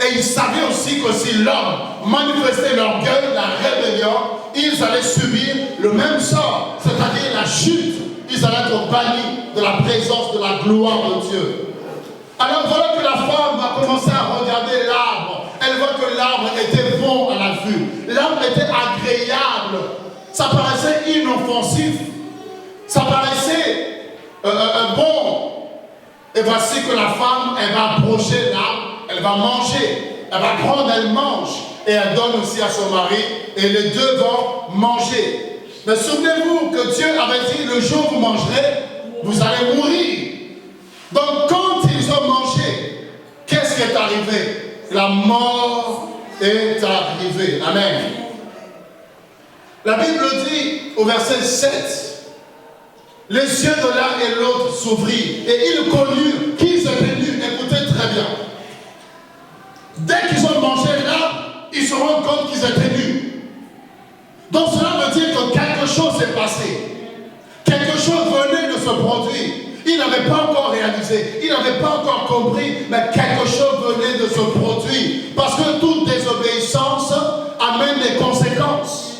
Et ils savaient aussi que si l'homme manifestait l'orgueil, la rébellion, ils allaient subir le même sort, c'est-à-dire la chute. Ils allaient être bannis de la présence de la gloire de Dieu. Alors voilà que la femme va commencer à regarder l'arbre. Elle voit que l'arbre était bon à la vue. L'arbre était agréable. Ça paraissait inoffensif. Ça paraissait bon. Et voici que la femme, elle va approcher l'arbre, elle va manger. Elle va prendre, elle mange. Et elle donne aussi à son mari. Et les deux vont manger. Mais souvenez-vous que Dieu avait dit, le jour où vous mangerez, vous allez mourir. Donc quand ils ont mangé, qu'est-ce qui est arrivé? La mort est arrivée. Amen. La Bible dit au verset 7, les yeux de l'un et l'autre s'ouvrirent et ils connurent qu'ils étaient nus. Écoutez très bien. Dès qu'ils ont mangé là, ils se rendent compte qu'ils étaient nus. Donc cela veut dire que quelque chose s'est passé. Quelque chose venait de se produire. Il n'avait pas encore réalisé, il n'avait pas encore compris, mais quelque chose venait de se produire. Parce que toute désobéissance amène des conséquences.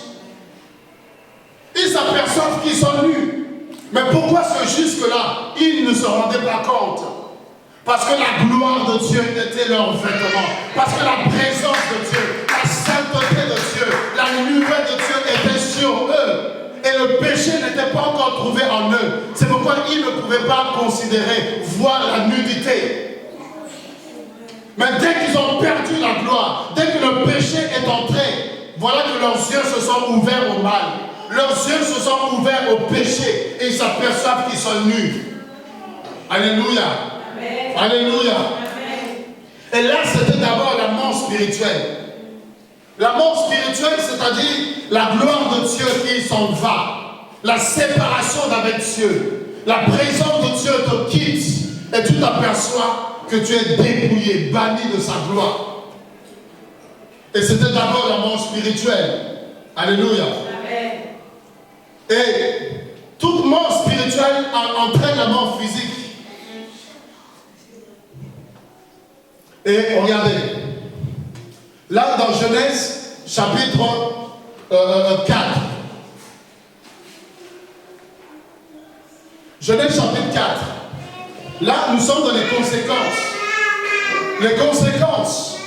Ils s'aperçoivent qu'ils sont nus. Mais pourquoi ce jusque-là, ils ne se rendaient pas compte? Parce que la gloire de Dieu était leur vêtement. Parce que la présence de Dieu, la sainteté de Dieu, la lumière de Dieu était sur eux. Et le péché n'était pas encore trouvé en eux. C'est pourquoi ils ne pouvaient pas considérer, voir la nudité. Mais dès qu'ils ont perdu la gloire, dès que le péché est entré, voilà que leurs yeux se sont ouverts au mal. Leurs yeux se sont ouverts au péché. Et ils s'aperçoivent qu'ils sont nus. Alléluia. Amen. Alléluia. Amen. Et là, c'était d'abord la mort spirituelle. La mort spirituelle, c'est-à-dire la gloire de Dieu qui s'en va. La séparation d'avec Dieu. La présence de Dieu te quitte. Et tu t'aperçois que tu es dépouillé, banni de sa gloire. Et c'était d'abord la mort spirituelle. Alléluia. Amen. Et toute mort spirituelle entraîne la mort physique. Et regardez. Là, dans Genèse, chapitre 4. Genèse, chapitre 4. Là, nous sommes dans les conséquences. Les conséquences,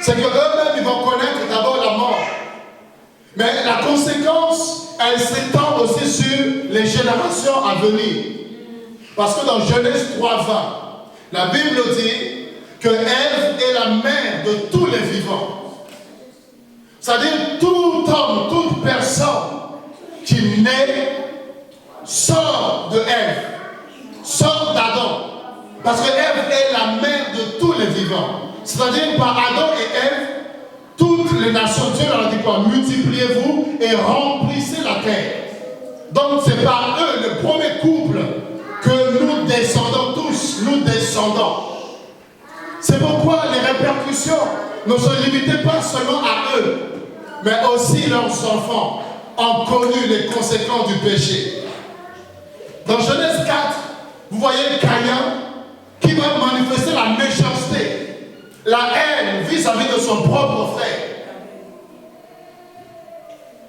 c'est qu'eux-mêmes, ils vont connaître d'abord la mort. Mais la conséquence, elle s'étend aussi sur les générations à venir. Parce que dans Genèse 3:20, la Bible dit que Ève est la mère de tous les vivants. C'est-à-dire tout homme, toute personne qui naît sort de Ève, sort d'Adam. Parce que Ève est la mère de tous les vivants. C'est-à-dire par Adam et Ève, toutes les nations, Dieu leur a dit quoi? Multipliez-vous et remplissez la terre. Donc c'est par eux, le premier couple, que nous descendons tous, nous descendons. C'est pourquoi les répercussions ne se limitaient pas seulement à eux, mais aussi leurs enfants ont connu les conséquences du péché. Dans Genèse 4, vous voyez Caïn qui va manifester la méchanceté, la haine vis-à-vis de son propre frère.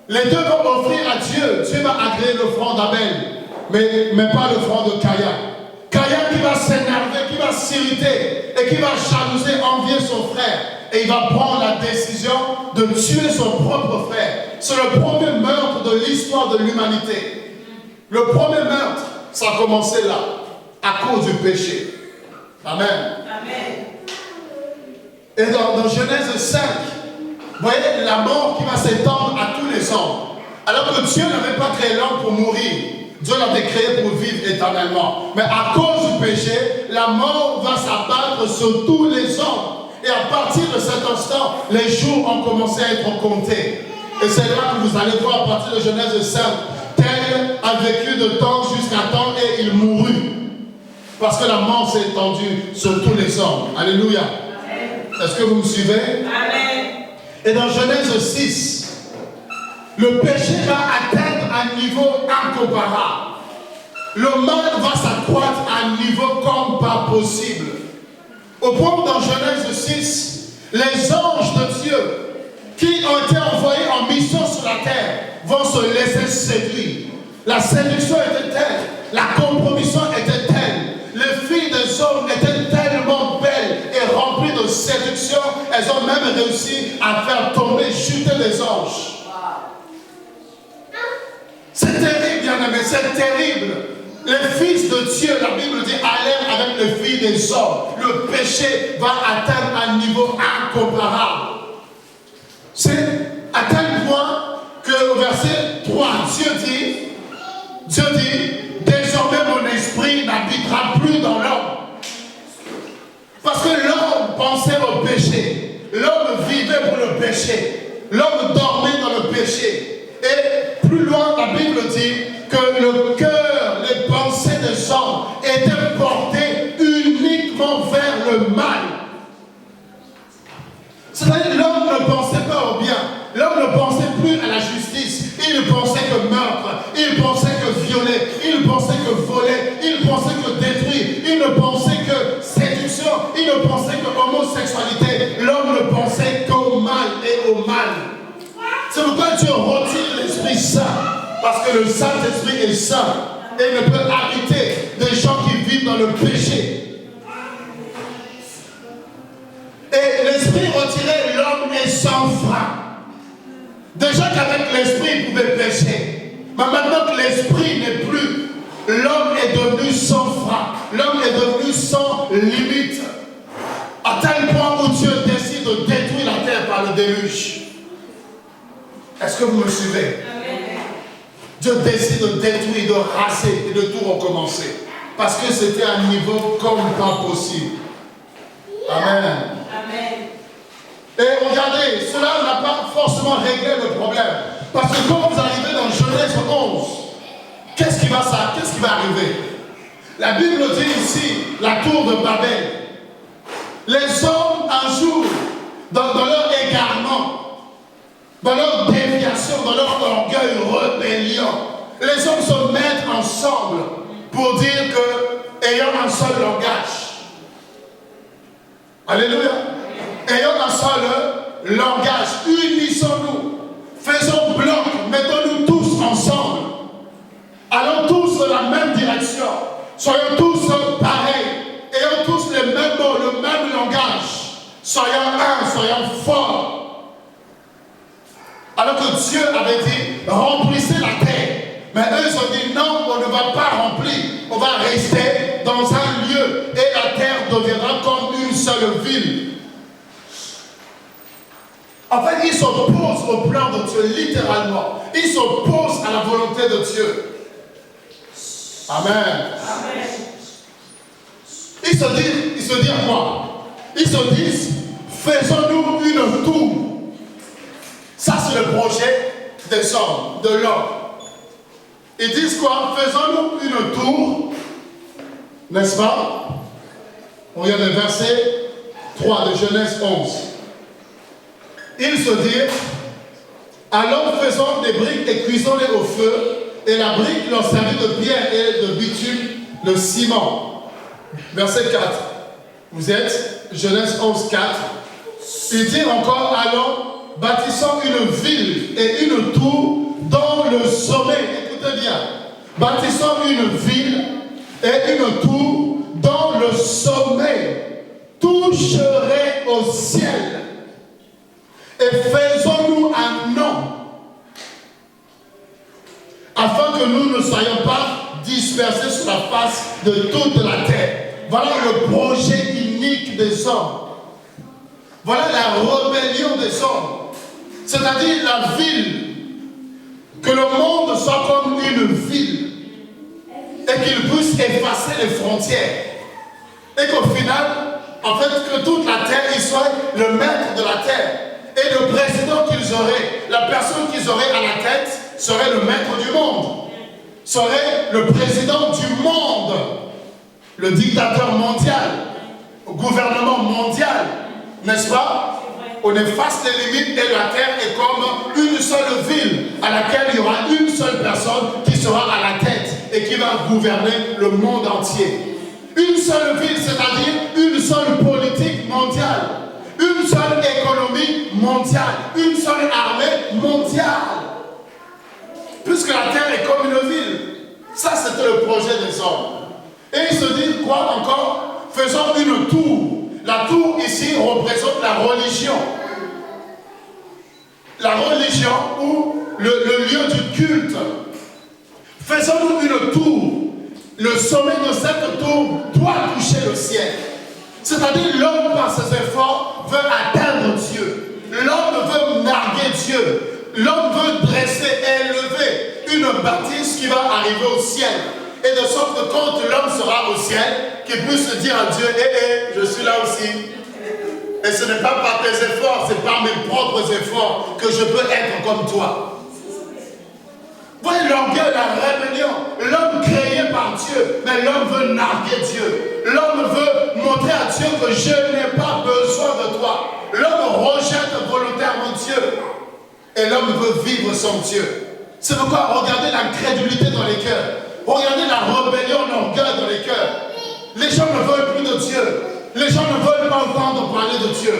Les deux vont offrir à Dieu. Dieu va agréer l'offrande d'Abel, mais pas l'offrande de Caïn. Caïn qui va s'énerver, qui va s'irriter et qui va jalouser, envier son frère. Et il va prendre la décision de tuer son propre frère. C'est le premier meurtre de l'histoire de l'humanité. Le premier meurtre, ça a commencé là, à cause du péché. Amen. Amen. Et dans Genèse 5, vous voyez la mort qui va s'étendre à tous les hommes. Alors que Dieu n'avait pas créé l'homme pour mourir. Dieu l'avait créé pour vivre éternellement. Mais à cause du péché, la mort va s'abattre sur tous les hommes. Et à partir de cet instant, les jours ont commencé à être comptés. Et c'est là que vous allez voir à partir de Genèse 5, tel a vécu de temps jusqu'à temps et il mourut. Parce que la mort s'est étendue sur tous les hommes. Alléluia. Est-ce que vous me suivez? Amen. Et dans Genèse 6, le péché va atteindre un niveau incomparable. Le mal va s'accroître à un niveau comme pas possible. Au point où dans Genèse 6, Les anges de Dieu qui ont été envoyés en mission sur la terre vont se laisser séduire. La séduction était telle, la compromission était telle, les filles des hommes étaient tellement belles et remplies de séduction, elles ont même réussi à faire tomber, chuter les anges. C'est terrible, bien-aimé, c'est terrible. Les fils de Dieu, la Bible dit, allèrent avec les filles des hommes. Le péché va atteindre un niveau incomparable. C'est à tel point qu'au verset 3, Dieu dit, désormais mon esprit n'habitera plus dans l'homme. Parce que l'homme pensait au péché. L'homme vivait pour le péché. L'homme dormait dans le péché. Et plus loin, la Bible dit que le cœur, les pensées des hommes étaient portées uniquement vers le mal. C'est-à-dire l'homme ne pensait pas au bien. L'homme ne pensait plus à la justice. Il ne pensait que meurtre. Il pensait que violer. Il pensait que voler. Il pensait que détruire. Il ne pensait que séduction. Il ne pensait que homosexualité. L'homme ne pensait qu'au mal et au mal. C'est pourquoi Dieu retire l'Esprit Saint. Parce que le Saint-Esprit est saint. Et ne peut habiter des gens qui vivent dans le péché. Et l'esprit retiré, l'homme est sans frein. Déjà qu'avec l'esprit, il pouvait pécher. Mais maintenant que l'esprit n'est plus, l'homme est devenu sans frein. L'homme est devenu sans limite. À tel point où Dieu décide de détruire la terre par le déluge. Est-ce que vous me suivez? Dieu décide de détruire, de raser et de tout recommencer. Parce que c'était un niveau comme pas possible. Amen. Et regardez, cela n'a pas forcément réglé le problème. Parce que quand vous arrivez dans Genèse 11, qu'est-ce qui va arriver? La Bible dit ici, la tour de Babel. Les hommes, un jour, dans leur égarement, dans leur déviation, dans leur orgueil, rébellion, les hommes se mettent ensemble pour dire que, ayant un seul langage. Alléluia. Ayant un seul langage, unissons-nous, faisons bloc, mettons-nous tous ensemble, allons tous dans la même direction, soyons tous pareils, ayons tous les mêmes mots, le même langage, soyons un, soyons forts. Alors que Dieu avait dit, remplissez la terre. Mais eux, ils ont dit, non, on ne va pas remplir, on va rester dans un lieu et la terre deviendra comme une seule ville. En fait, ils s'opposent au plan de Dieu, littéralement. Ils s'opposent à la volonté de Dieu. Amen. Amen. Ils se disent quoi? Ils se disent, faisons-nous une tour. Ça, c'est le projet des hommes, de l'homme. Ils disent quoi? Faisons-nous une tour, n'est-ce pas? On regarde le verset 3 de Genèse 11. Ils se disent, allons faisons des briques et cuisons-les au feu, et la brique leur servit de pierre et de bitume, de ciment. Verset 4. Vous êtes Genèse 11, 4. Ils disent encore, allons, bâtissons une ville et une tour dans le sommet. Écoutez bien. Bâtissons une ville et une tour dans le sommet. Toucherait au ciel. Et faisons-nous un nom. Afin que nous ne soyons pas dispersés sur la face de toute la terre. Voilà le projet unique des hommes. Voilà la rébellion des hommes. C'est-à-dire la ville. Que le monde soit comme une ville. Et qu'il puisse effacer les frontières. Et qu'au final, en fait, que toute la terre, il soit le maître de la terre. Et le président qu'ils auraient, la personne qu'ils auraient à la tête, serait le maître du monde. Serait le président du monde. Le dictateur mondial. Le gouvernement mondial. N'est-ce pas? On efface les limites et la terre est comme une seule ville à laquelle il y aura une seule personne qui sera à la tête et qui va gouverner le monde entier. Une seule ville, c'est-à-dire une seule politique mondiale, une seule mondiale, une seule armée mondiale. Puisque la terre est comme une ville. Ça, c'était le projet des hommes. Et ils se disent quoi encore? Faisons une tour. La tour ici représente la religion. La religion ou le lieu du culte. Faisons-nous une tour. Le sommet de cette tour doit toucher le ciel. C'est-à-dire l'homme par ses efforts veut atteindre Dieu. L'homme veut narguer Dieu. L'homme veut dresser, élever une bâtisse qui va arriver au ciel. Et de sorte que quand l'homme sera au ciel, qu'il puisse dire à Dieu, je suis là aussi. Et ce n'est pas par tes efforts, c'est par mes propres efforts que je peux être comme toi. Voyez l'orgueil, la rébellion. L'homme créé par Dieu, mais l'homme veut narguer Dieu. L'homme veut montrer à Dieu que je n'ai pas besoin de toi. L'homme rejette volontairement Dieu. Et l'homme veut vivre sans Dieu. C'est pourquoi regardez l'incrédulité dans les cœurs. Regardez la rébellion, l'orgueil dans les cœurs. Les gens ne veulent plus de Dieu. Les gens ne veulent pas entendre parler de Dieu.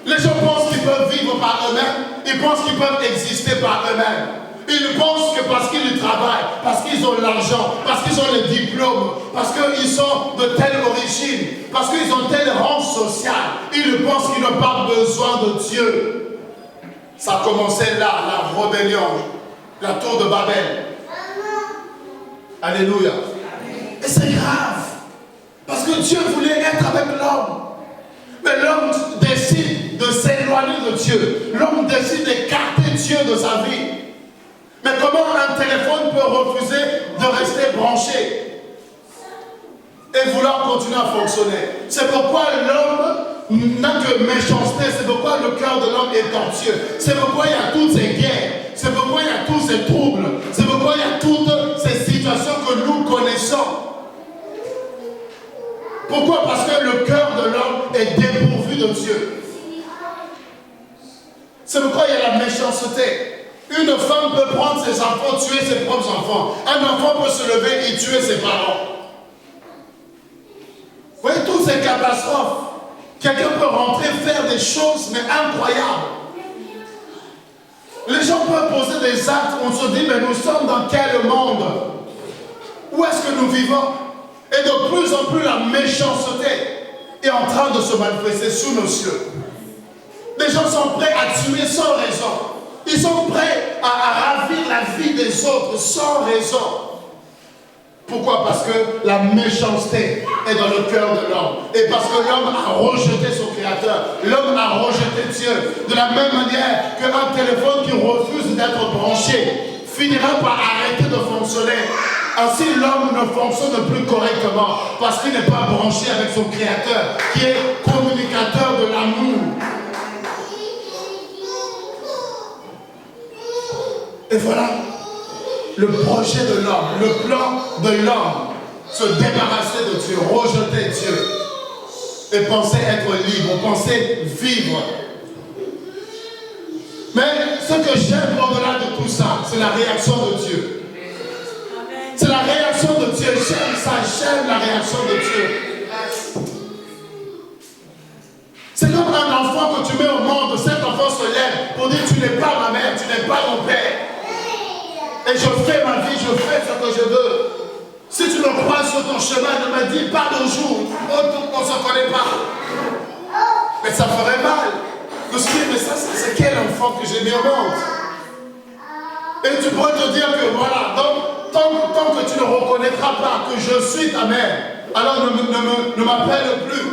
Les gens pensent qu'ils peuvent vivre par eux-mêmes. Ils pensent qu'ils peuvent exister par eux-mêmes. Ils pensent que parce qu'ils travaillent, parce qu'ils ont l'argent, parce qu'ils ont les diplômes, parce qu'ils sont de telle origine, parce qu'ils ont tel rang social, ils pensent qu'ils n'ont pas besoin de Dieu. Ça a commencé là, la rébellion, la tour de Babel. Alléluia. Et c'est grave. Parce que Dieu voulait être avec l'homme. Mais l'homme décide de s'éloigner de Dieu. L'homme décide d'écarter Dieu de sa vie. Mais comment un téléphone peut refuser de rester branché et vouloir continuer à fonctionner? C'est pourquoi l'homme n'a que méchanceté. C'est pourquoi le cœur de l'homme est tortueux. C'est pourquoi il y a toutes ces guerres. C'est pourquoi il y a tous ces troubles. C'est pourquoi il y a toutes ces situations que nous connaissons. Pourquoi? Parce que le cœur de l'homme est dépourvu de Dieu. C'est pourquoi il y a la méchanceté. Une femme peut prendre ses enfants, tuer ses propres enfants. Un enfant peut se lever et tuer ses parents. Vous voyez toutes ces catastrophes. Quelqu'un peut rentrer, faire des choses, mais incroyables. Les gens peuvent poser des actes, on se dit, mais nous sommes dans quel monde? Où est-ce que nous vivons? Et de plus en plus, la méchanceté est en train de se manifester sous nos cieux. Les gens sont prêts à tuer sans raison. Ils sont prêts à ravir la vie des autres sans raison. Pourquoi? Parce que la méchanceté est dans le cœur de l'homme. Et parce que l'homme a rejeté son créateur. L'homme a rejeté Dieu. De la même manière qu'un téléphone qui refuse d'être branché finira par arrêter de fonctionner. Ainsi, l'homme ne fonctionne plus correctement parce qu'il n'est pas branché avec son créateur qui est communicateur de l'amour. Et voilà le projet de l'homme, le plan de l'homme, se débarrasser de Dieu, rejeter Dieu et penser être libre, penser vivre. Mais ce que j'aime au-delà de tout ça, c'est la réaction de Dieu. C'est la réaction de Dieu. J'aime ça, j'aime la réaction de Dieu. C'est comme un enfant que tu mets au monde, cet enfant se lève pour dire tu n'es pas ma mère, tu n'es pas mon père. Et je fais ma vie, je fais ce que je veux. Si tu me croises sur ton chemin, ne me dis pas bonjour, on ne se connaît pas. Mais ça ferait mal. De se dire, mais ça, c'est quel enfant que j'ai mis au monde? Et tu pourrais te dire que voilà, donc, tant que tu ne reconnaîtras pas que je suis ta mère, alors ne m'appelle plus.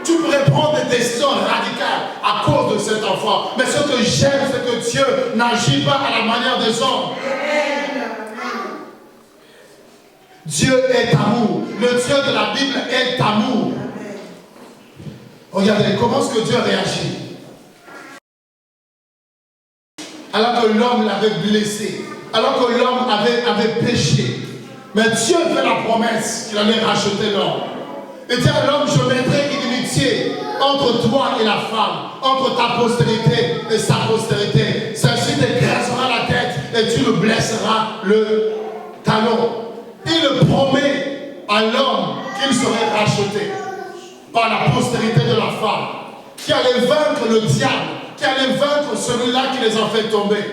Tu pourrais prendre des décisions radicales à cause de cet enfant. Mais ce que j'aime, c'est que Dieu n'agit pas à la manière des hommes. Dieu est amour. Le Dieu de la Bible est amour. Regardez, comment est-ce que Dieu réagit? Alors que l'homme l'avait blessé, alors que l'homme avait péché. Mais Dieu fait la promesse qu'il allait racheter l'homme. Il dit à l'homme, je mettrai inimitié entre toi et la femme, entre ta postérité et sa postérité. Celle-ci t'écrasera la tête et tu le blesseras le talon. Il promet à l'homme qu'il serait racheté par la postérité de la femme, qui allait vaincre le diable, qui allait vaincre celui-là qui les a fait tomber.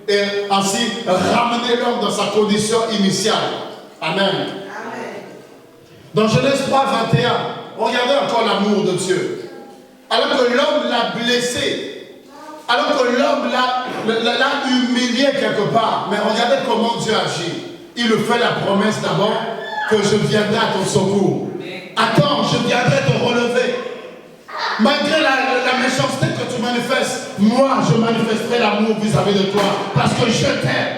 Et ainsi ramener l'homme dans sa condition initiale. Amen. Amen. Dans Genèse 3, 21, regardez encore l'amour de Dieu. Alors que l'homme l'a blessé, alors que l'homme l'a humilié quelque part, mais regardez comment Dieu agit. Il lui fait la promesse d'abord que je viendrai à ton secours. Attends, je viendrai te relever. Malgré la méchanceté que tu manifestes, moi je manifesterai l'amour vis-à-vis de toi parce que je t'aime.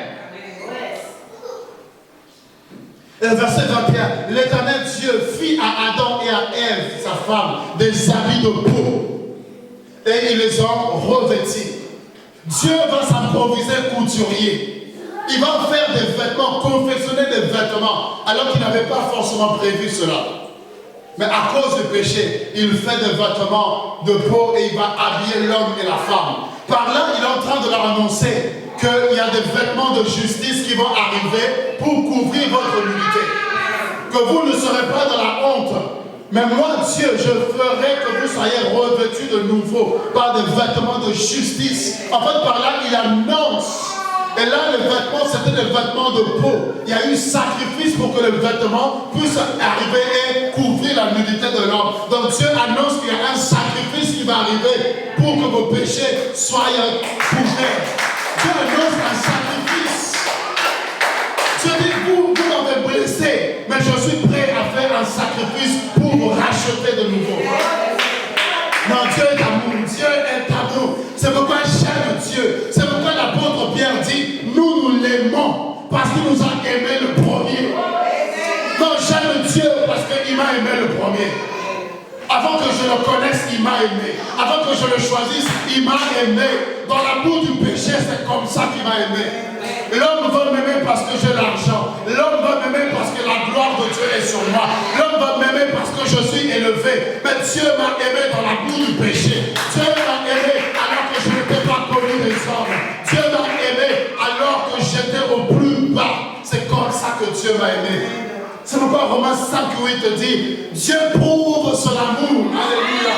Et verset 21, l'Éternel Dieu fit à Adam et à Ève, sa femme, des habits de peau et ils les ont revêtis. Dieu va s'improviser couturier. Il va faire des vêtements, confectionner des vêtements alors qu'il n'avait pas forcément prévu cela. Mais à cause du péché, il fait des vêtements de peau et il va habiller l'homme et la femme. Par là, il est en train de leur annoncer qu'il y a des vêtements de justice qui vont arriver pour couvrir votre nudité. Que vous ne serez pas dans la honte. Mais moi, Dieu, je ferai que vous soyez revêtus de nouveau par des vêtements de justice. En fait, par là, il annonce. Et là, les vêtements, c'était des vêtements de peau. Il y a eu sacrifice pour que les vêtements puissent arriver et couvrir la nudité de l'homme. Donc Dieu annonce qu'il y a un sacrifice qui va arriver pour que vos péchés soient couverts. Dieu annonce un sacrifice. Dieu dit, vous m'avez blessé, mais je suis prêt à faire un sacrifice pour vous racheter de nouveau. Non, Dieu est amour, Dieu est amour. C'est pourquoi j'aime Dieu. C'est pourquoi l'apôtre Pierre dit, nous l'aimons parce qu'il nous a aimé le premier. Non, j'aime Dieu parce qu'il m'a aimé le premier. Avant que je le connaisse, il m'a aimé. Avant que je le choisisse, il m'a aimé. Dans l'amour du péché, c'est comme ça qu'il m'a aimé. L'homme va m'aimer parce que j'ai l'argent. L'homme va m'aimer parce que la gloire de Dieu est sur moi. L'homme va m'aimer parce que je suis élevé. Mais Dieu m'a aimé dans l'amour du péché. Dieu m'a aimé alors que je n'étais pas connu des hommes. Dieu m'a aimé alors que j'étais au plus bas. C'est comme ça que Dieu m'a aimé. C'est pourquoi Romains 5:8 te dit, Dieu prouve son amour. Alléluia.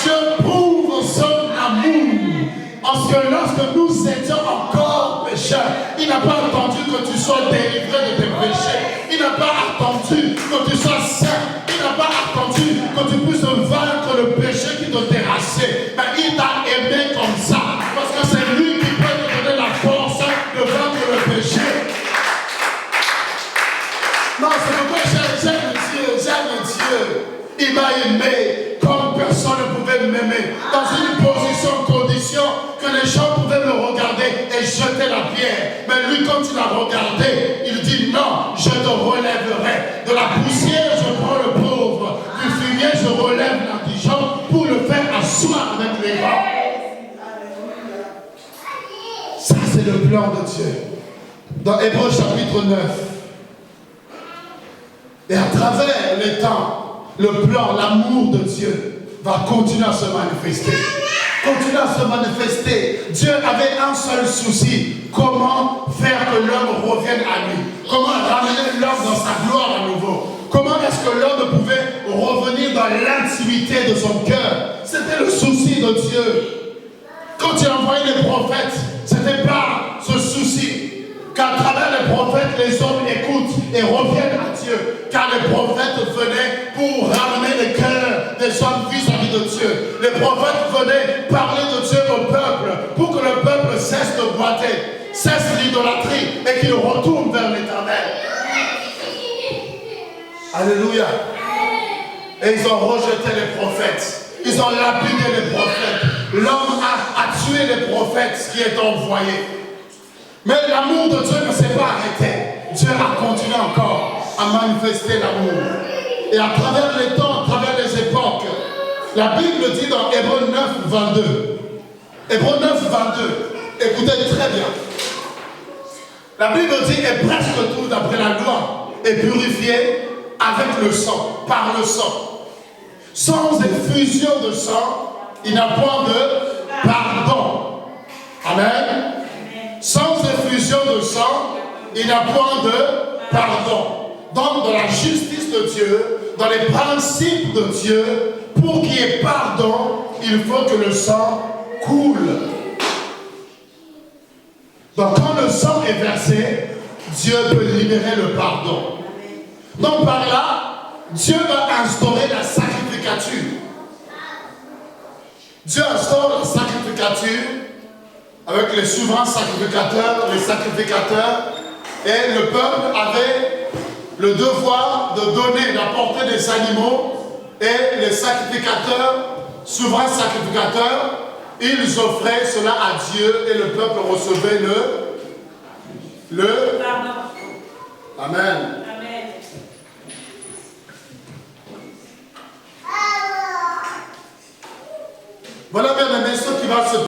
Dieu prouve son amour. Parce que lorsque nous étions encore pécheurs, il n'a pas attendu que tu sois délivré de tes péchés. Il n'a pas attendu que tu sois saint. Il n'a pas attendu que tu puisses vaincre le péché qui te terrassait. Mais il t'a aimé comme ça. Parce que c'est lui qui peut te donner la force de vaincre le péché. Non, c'est pourquoi j'aime Dieu. Il m'a aimé comme personne ne pouvait m'aimer. Dans une condition que les gens pouvaient me regarder et jeter la pierre. Mais lui, quand il a regardé, il dit non, je te relèverai. De la poussière, je prends le pauvre. Du fumier, je relève l'indigent pour le faire asseoir avec les grands. Ça, c'est le plan de Dieu. Dans Hébreux chapitre 9. Et à travers les temps, le plan, l'amour de Dieu va continuer à se manifester. Continuer à se manifester. Dieu avait un seul souci. Comment faire que l'homme revienne à lui? Comment ramener l'homme dans sa gloire à nouveau? Comment est-ce que l'homme pouvait revenir dans l'intimité de son cœur? C'était le souci de Dieu. Quand il envoyait les prophètes, ce n'était pas ce souci. Qu'à travers les prophètes, les hommes écoutent et reviennent à Dieu. Car les prophètes venaient pour ramener le cœur des hommes vis-à-vis de Dieu. Les prophètes venaient parler de Dieu au peuple pour que le peuple cesse de boiter, cesse l'idolâtrie et qu'il retourne vers l'Éternel. Alléluia. Et ils ont rejeté les prophètes. Ils ont lapidé les prophètes. L'homme a tué les prophètes qui étaient envoyés. Mais l'amour de Dieu ne s'est pas arrêté. Dieu a continué encore à manifester l'amour. Et à travers les temps, à travers les époques, la Bible dit dans Hébreux 9, 22. Hébreux 9, 22. Écoutez très bien. La Bible dit, et presque tout d'après la loi est purifié avec le sang, par le sang. Sans effusion de sang, il n'y a point de pardon. Amen. Sans effusion de sang, il n'y a point de pardon. Donc, dans la justice de Dieu, dans les principes de Dieu, pour qu'il y ait pardon, il faut que le sang coule. Donc quand le sang est versé, Dieu peut libérer le pardon. Donc par là, Dieu va instaurer la sacrificature. Dieu instaure la sacrificature avec les souverains sacrificateurs, les sacrificateurs, et le peuple avait le devoir de donner, d'apporter des animaux, et les sacrificateurs, souverains sacrificateurs, ils offraient cela à Dieu et le peuple recevait le pardon. Amen. Amen. Voilà bien aimé ce qui va se